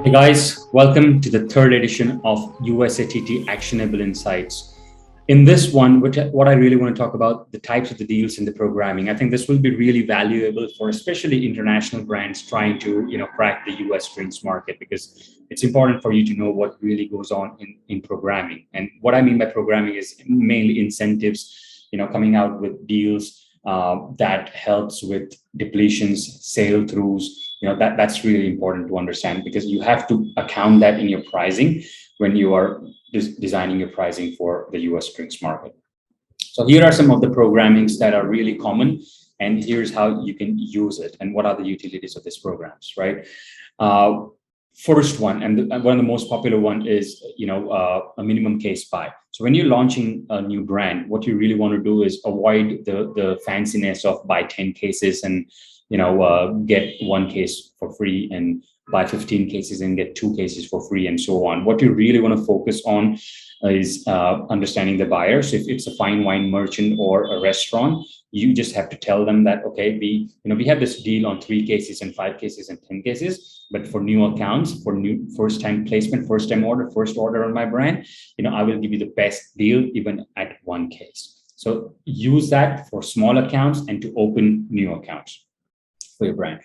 Hey guys, welcome to the third edition of USATT Actionable Insights. In this one, what I really want to talk about the types of the deals in the programming. I think this will be really valuable for especially international brands trying to crack the US drinks market, because it's important for you to know what really goes on in programming. And what I mean by programming is mainly incentives, coming out with deals that helps with depletions, sale throughs. That's really important to understand, because you have to account that in your pricing when you are designing your pricing for the US drinks market. So here are some of the programmings that are really common, and here's how you can use it and what are the utilities of these programs, right? uh, First one, and one of the most popular one, is a minimum case buy. So when you're launching a new brand, what you really want to do is avoid the fanciness of buy 10 cases and get one case for free, and buy 15 cases and get two cases for free, and so on. What you really want to focus on is understanding the buyer. So if it's a fine wine merchant or a restaurant, you just have to tell them that, okay, we have this deal on 3 cases and 5 cases and 10 cases, but for new accounts, for new first time placement, first time order, first order on my brand, I will give you the best deal even at 1 case. So use that for small accounts and to open new accounts for your brand.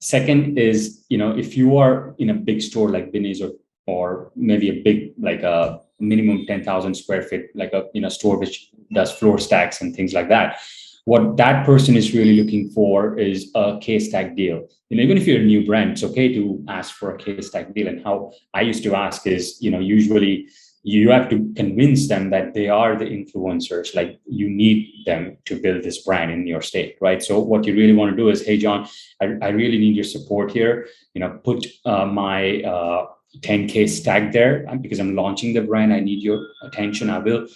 Second is, if you are in a big store like Binny's, or maybe a big, like a minimum 10,000 square feet, like a store which does floor stacks and things like that. What that person is really looking for is a case stack deal. Even if you're a new brand, it's okay to ask for a case stack deal. And how I used to ask is, usually you have to convince them that they are the influencers, like you need them to build this brand in your state, right? So what you really want to do is, hey John, I really need your support here. Put my 10K stack there, because I'm launching the brand. I need your attention. I will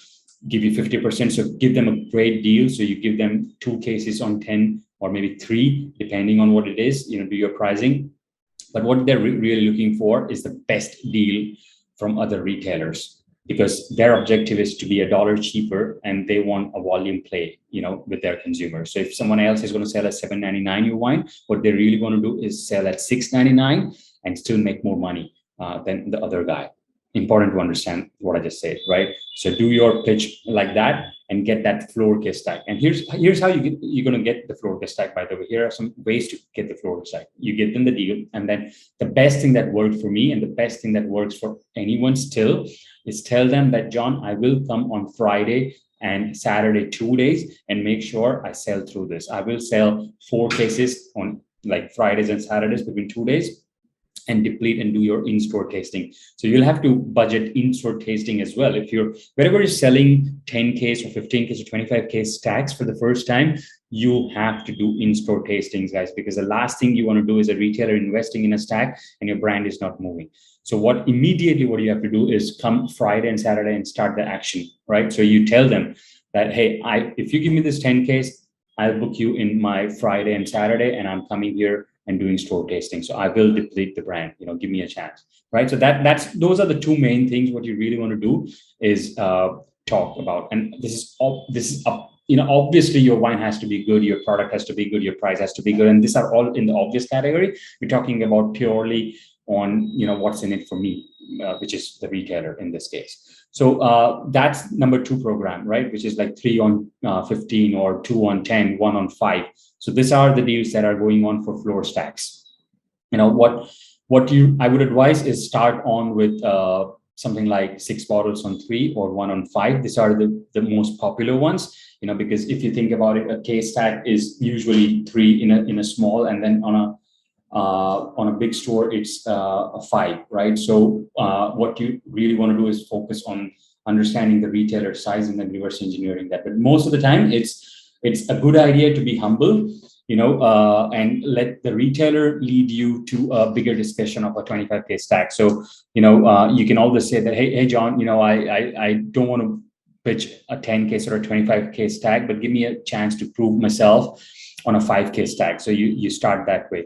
give you 50%. So give them a great deal. So you give them 2 cases on 10, or maybe 3, depending on what it is, do your pricing. But what they're really looking for is the best deal from other retailers, because their objective is to be $1 cheaper, and they want a volume play, with their consumers. So if someone else is going to sell at $7.99 your wine, what they really want to do is sell at $6.99 and still make more money than the other guy. Important to understand what I just said, right? So do your pitch like that and get that floor case stack. And here's how you're going to get the floor case stack. By the way, here are some ways to get the floor case stack. You give them the deal, and then the best thing that worked for me, and the best thing that works for anyone still, is tell them that, John, I will come on Friday and Saturday 2 days and make sure I sell through this. I will sell 4 cases on like Fridays and Saturdays between 2 days, and deplete and do your in-store tasting. So you'll have to budget in-store tasting as well. If wherever you're selling 10 case or 15 case or 25 case stacks for the first time, you have to do in-store tastings, guys, because the last thing you want to do is a retailer investing in a stack and your brand is not moving. So what you have to do is come Friday and Saturday and start the action, right? So you tell them that, hey, if you give me this 10 case, I'll book you in my Friday and Saturday, and I'm coming here and doing store tasting. So I will deplete the brand, give me a chance, right? So those are the 2 main things. What you really want to do is talk about. And obviously your wine has to be good, your product has to be good, your price has to be good. And these are all in the obvious category. We're talking about purely on, what's in it for me, which is the retailer in this case. So that's number 2 program, right? Which is like 3 on 15, or 2 on 10, 1 on 5. So these are the deals that are going on for floor stacks. What I would advise is start on with something like 6 bottles on 3 or 1 on 5. These are the most popular ones, because if you think about it, a case stack is usually 3 in a small, and then on a big store, it's a 5, right? So what you really want to do is focus on understanding the retailer size and then reverse engineering that. But most of the time, it's a good idea to be humble, and let the retailer lead you to a bigger discussion of a 25K stack. So, you can always say that, hey, John, I don't want to pitch a 10 case or a 25K stack, but give me a chance to prove myself on a 5K stack. So you start that way.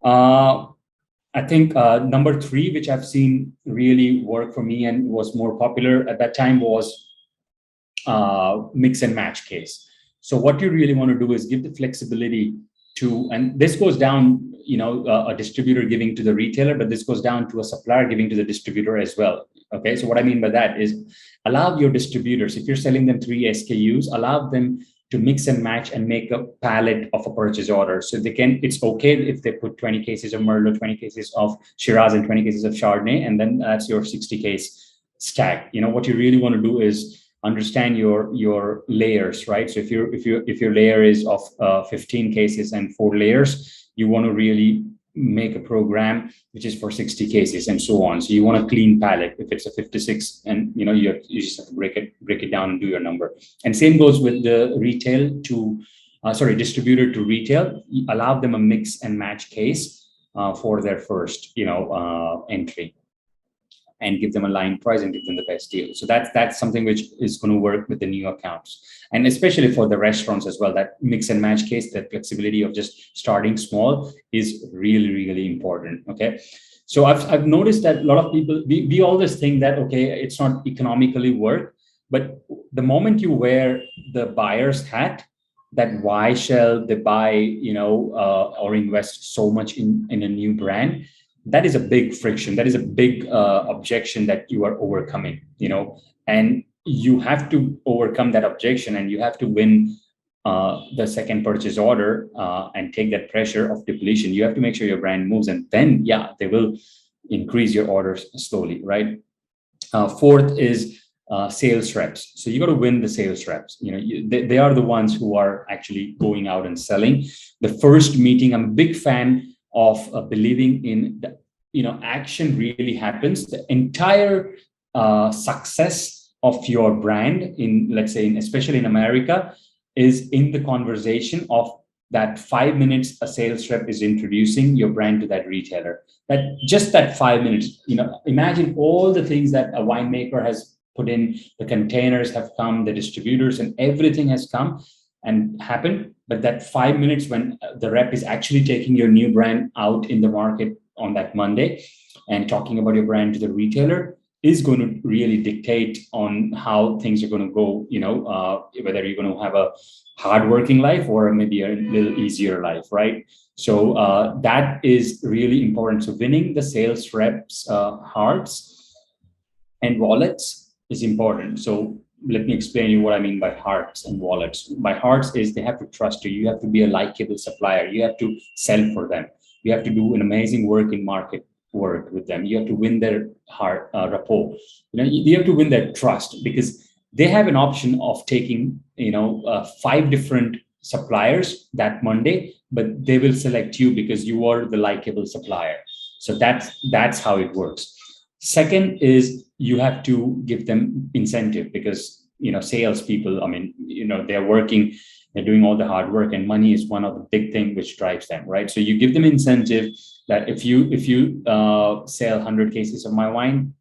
I think number 3, which I've seen really work for me and was more popular at that time, was mix and match case. So what you really want to do is give the flexibility and this goes down, a distributor giving to the retailer, but this goes down to a supplier giving to the distributor as well. Okay, so what I mean by that is allow your distributors, if you're selling them 3 SKUs, allow them to mix and match and make a palette of a purchase order. So it's okay if they put 20 cases of Merlot, 20 cases of Shiraz, and 20 cases of Chardonnay, and then that's your 60 case stack. What you really want to do is understand your layers, right? So if your layer is of 15 cases and 4 layers, you want to really make a program which is for 60 cases and so on. So you want a clean palette. If it's a 56, and you just have to break it down and do your number. And same goes with the distributor to retail. You allow them a mix and match case for their first entry, and give them a line price and give them the best deal. So that's something which is going to work with the new accounts, and especially for the restaurants as well. That mix and match case, that flexibility of just starting small is really, really important. Okay, so I've noticed that a lot of people, we always think that it's not economically work, but the moment you wear the buyer's hat, that why shall they buy or invest so much in a new brand, that is a big friction. That is a big objection that you are overcoming, and you have to overcome that objection, and you have to win the second purchase order and take that pressure of depletion. You have to make sure your brand moves, and then, they will increase your orders slowly, right? Fourth is sales reps. So you got to win the sales reps. They are the ones who are actually going out and selling. The first meeting, I'm a big fan of believing in action really happens. The entire success of your brand in, let's say, especially in America, is in the conversation of that 5 minutes a sales rep is introducing your brand to that retailer. That 5 minutes, imagine all the things that a winemaker has put in, the containers have come, the distributors, and everything has come and happened. But that 5 minutes when the rep is actually taking your new brand out in the market on that Monday and talking about your brand to the retailer is going to really dictate on how things are going to go, whether you're going to have a hardworking life or maybe a little easier life, right? So that is really important. So winning the sales reps' hearts and wallets is important. So let me explain you what I mean by hearts and wallets. By hearts is they have to trust you. You have to be a likable supplier. You have to sell for them. You have to do an amazing work in market work with them. You have to win their heart rapport. You have to win their trust, because they have an option of taking 5 different suppliers that Monday, but they will select you because you are the likable supplier. So that's how it works. Second is you have to give them incentive, because salespeople, they're working, they're doing all the hard work, and money is one of the big things which drives them, right? So you give them incentive that if you sell 100 cases of my wine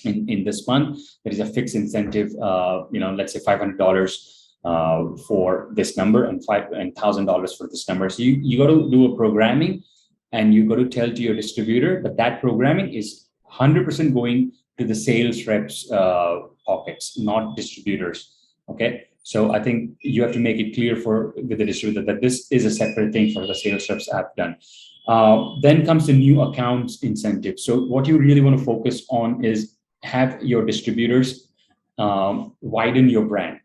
in this month, there is a fixed incentive, let's say $500 for this number and $1,000 for this number. So you got to do a programming, and you got to tell to your distributor that programming is 100% going to the sales reps pockets, not distributors. Okay, so I think you have to make it clear with the distributor that this is a separate thing for the sales reps have done. Then comes the new accounts incentive. So what you really want to focus on is have your distributors widen your brand.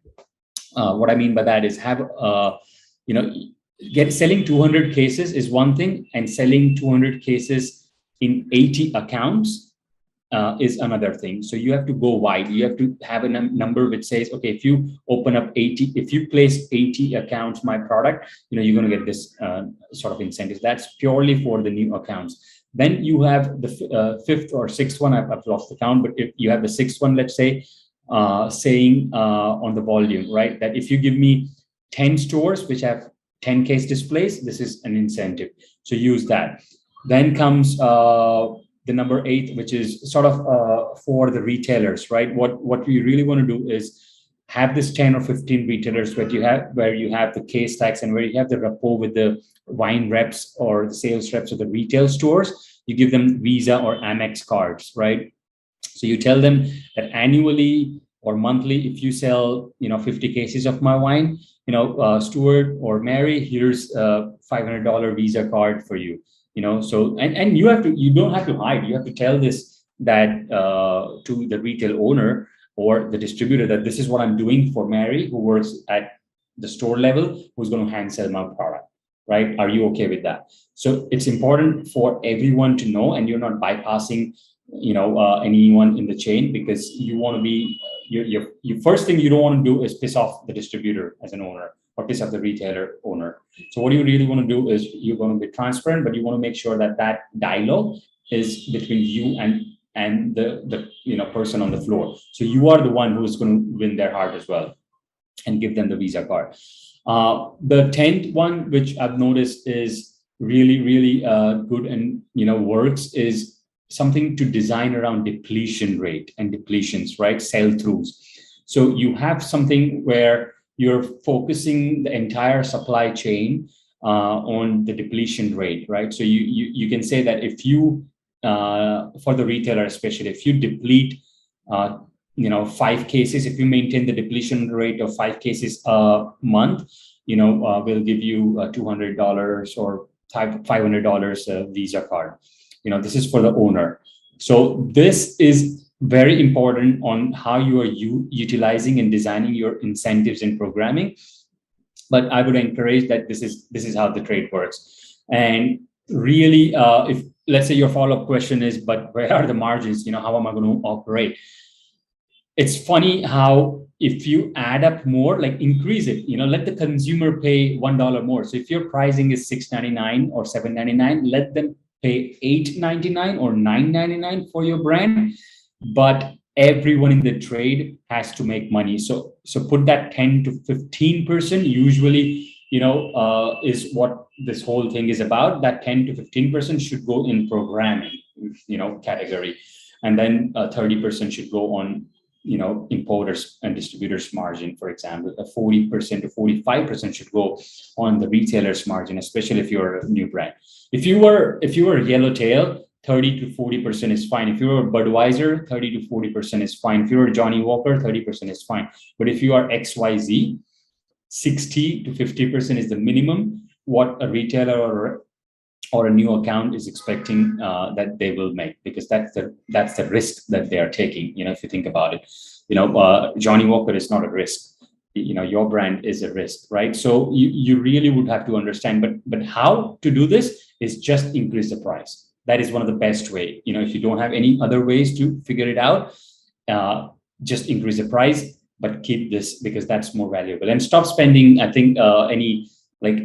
What I mean by that is have selling 200 cases is one thing, and selling 200 cases in 80 accounts is another thing. So you have to go wide. You have to have a number which says, okay, if you open up 80, if you place 80 accounts, my product, you're going to get this sort of incentives. That's purely for the new accounts. Then you have the fifth or sixth one, I've lost the count, but if you have the sixth one, let's say, saying on the volume, right? That if you give me 10 stores which have 10 case displays, this is an incentive. So use that. Then comes the number 8, which is sort of for the retailers, right? What we really want to do is have this 10 or 15 retailers where you have the case tax and where you have the rapport with the wine reps or the sales reps of the retail stores. You give them Visa or Amex cards, right? So you tell them that annually or monthly, if you sell, 50 cases of my wine, Stuart or Mary, here's a $500 Visa card for you. So and you don't have to hide. You have to tell this that to the retail owner or the distributor that this is what I'm doing for Mary, who works at the store level, who's going to hand sell my product, right? Are you okay with that? So it's important for everyone to know, and you're not bypassing, anyone in the chain, because you want to be, your first thing you don't want to do is piss off the distributor as an owner or piss off the retailer owner. So what you really want to do is you're going to be transparent, but you want to make sure that that dialogue is between you and the person on the floor. So you are the one who's going to win their heart as well and give them the Visa card. The 10th one, which I've noticed is really good and works, is something to design around depletion rate and depletions, right? Sell-throughs. So you have something where you're focusing the entire supply chain on the depletion rate, right? So you can say that if you, for the retailer especially, if you deplete 5 cases, if you maintain the depletion rate of 5 cases a month, we'll give you $200 or $500 Visa card. This is for the owner. So this is very important on how you are utilizing and designing your incentives and programming. But I would encourage that this is how the trade works. And really, if let's say your follow-up question is, but where are the margins? How am I going to operate? It's funny how if you add up more, like increase it, let the consumer pay $1 more. So if your pricing is $6.99 or $7.99, let them pay $8.99 or $9.99 for your brand. But everyone in the trade has to make money. So put that 10 to 15% usually, is what this whole thing is about. That 10 to 15% should go in programming, category. And then 30% should go on, importers and distributors margin, for example. 40% to 45% should go on the retailer's margin, especially if you're a new brand. If you were Yellowtail, 30 to 40% is fine. If you're a Budweiser, 30 to 40% is fine. If you're a Johnny Walker, 30% is fine. But if you are XYZ, 60 to 50% is the minimum what a retailer or a new account is expecting that they will make, because that's the risk that they are taking. If you think about it, Johnny Walker is not a risk. Your brand is a risk, right? So you really would have to understand. But how to do this is just increase the price. That is one of the best way. If you don't have any other ways to figure it out, just increase the price, but keep this, because that's more valuable. And stop spending, I think, any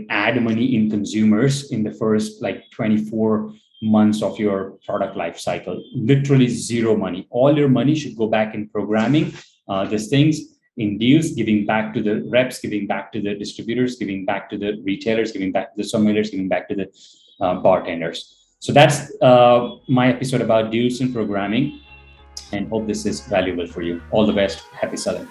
ad money in consumers in the first 24 months of your product life cycle. Literally zero money. All your money should go back in programming these things, in deals, giving back to the reps, giving back to the distributors, giving back to the retailers, giving back to the sommeliers, giving back to the bartenders. So that's my episode about deals and programming, and hope this is valuable for you. All the best. Happy selling.